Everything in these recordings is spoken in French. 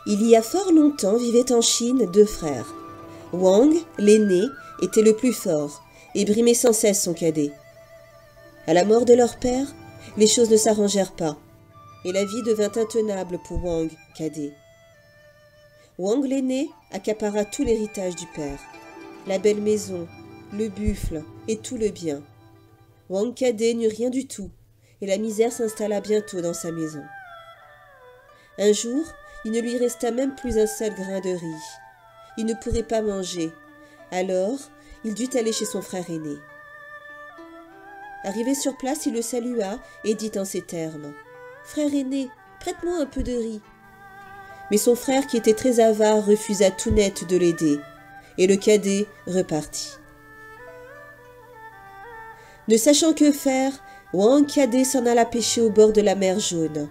Il y a fort longtemps vivaient en Chine 2 frères. Wang, l'aîné, était le plus fort et brimait sans cesse son cadet. À la mort de leur père, les choses ne s'arrangèrent pas et la vie devint intenable pour Wang, cadet. Wang l'aîné accapara tout l'héritage du père, la belle maison, le buffle et tout le bien. Wang cadet n'eut rien du tout et la misère s'installa bientôt dans sa maison. Un jour, il ne lui resta même plus un seul grain de riz. Il ne pourrait pas manger. Alors, il dut aller chez son frère aîné. Arrivé sur place, il le salua et dit en ces termes : « Frère aîné, prête-moi un peu de riz. » Mais son frère, qui était très avare, refusa tout net de l'aider, et le cadet repartit. Ne sachant que faire, Wang cadet s'en alla pêcher au bord de la mer Jaune.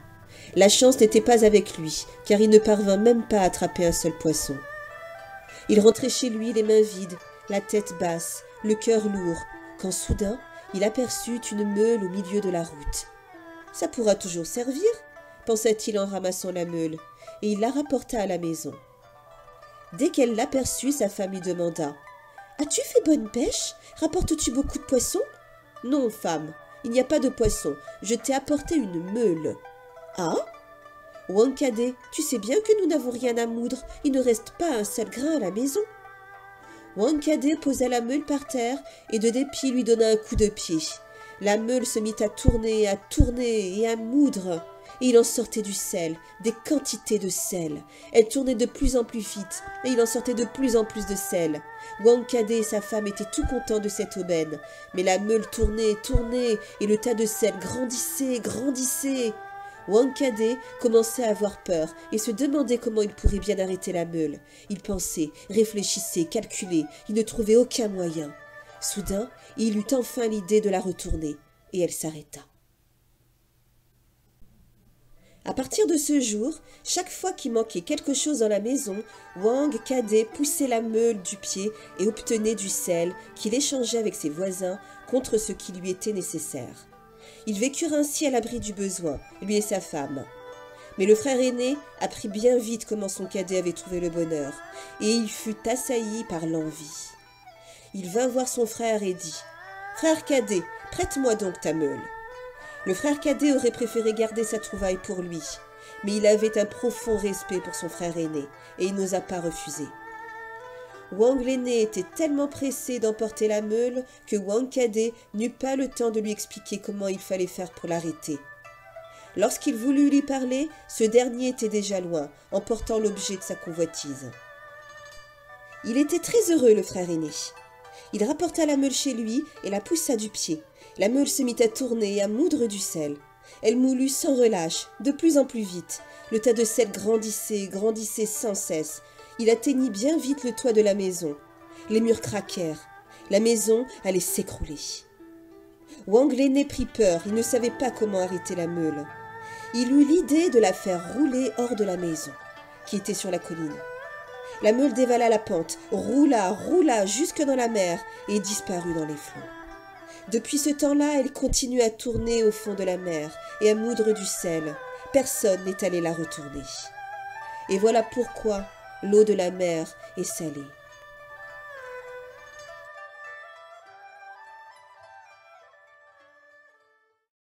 La chance n'était pas avec lui, car il ne parvint même pas à attraper un seul poisson. Il rentrait chez lui les mains vides, la tête basse, le cœur lourd, quand soudain il aperçut une meule au milieu de la route. « Ça pourra toujours servir », pensa-t-il en ramassant la meule, et il la rapporta à la maison. Dès qu'elle l'aperçut, sa femme lui demanda : « As-tu fait bonne pêche ? Rapportes-tu beaucoup de poissons ? » ?»« Non, femme, il n'y a pas de poisson, je t'ai apporté une meule. »« Ah ? Wang cadet, tu sais bien que nous n'avons rien à moudre, il ne reste pas un seul grain à la maison. » Wang cadet posa la meule par terre et de dépit lui donna un coup de pied. La meule se mit à tourner et à moudre, et il en sortait du sel, des quantités de sel. Elle tournait de plus en plus vite, et il en sortait de plus en plus de sel. Wang cadet et sa femme étaient tout contents de cette aubaine, mais la meule tournait, et le tas de sel grandissait. Wang cadet commençait à avoir peur et se demandait comment il pourrait bien arrêter la meule. Il pensait, réfléchissait, calculait, il ne trouvait aucun moyen. Soudain, il eut enfin l'idée de la retourner, et elle s'arrêta. À partir de ce jour, chaque fois qu'il manquait quelque chose dans la maison, Wang cadet poussait la meule du pied et obtenait du sel qu'il échangeait avec ses voisins contre ce qui lui était nécessaire. Ils vécurent ainsi à l'abri du besoin, lui et sa femme. Mais le frère aîné apprit bien vite comment son cadet avait trouvé le bonheur, et il fut assailli par l'envie. Il vint voir son frère et dit : « Frère cadet, prête-moi donc ta meule. » Le frère cadet aurait préféré garder sa trouvaille pour lui, mais il avait un profond respect pour son frère aîné, et il n'osa pas refuser. Wang l'aîné était tellement pressé d'emporter la meule que Wang cadet n'eut pas le temps de lui expliquer comment il fallait faire pour l'arrêter. Lorsqu'il voulut lui parler, ce dernier était déjà loin, emportant l'objet de sa convoitise. Il était très heureux, le frère aîné. Il rapporta la meule chez lui et la poussa du pied. La meule se mit à tourner et à moudre du sel. Elle moulut sans relâche, de plus en plus vite. Le tas de sel grandissait sans cesse. Il atteignit bien vite le toit de la maison. Les murs craquèrent. La maison allait s'écrouler. Wang l'aîné prit peur. Il ne savait pas comment arrêter la meule. Il eut l'idée de la faire rouler hors de la maison, qui était sur la colline. La meule dévala la pente, roula jusque dans la mer et disparut dans les flots. Depuis ce temps-là, elle continue à tourner au fond de la mer et à moudre du sel. Personne n'est allé la retourner. Et voilà pourquoi l'eau de la mer est salée.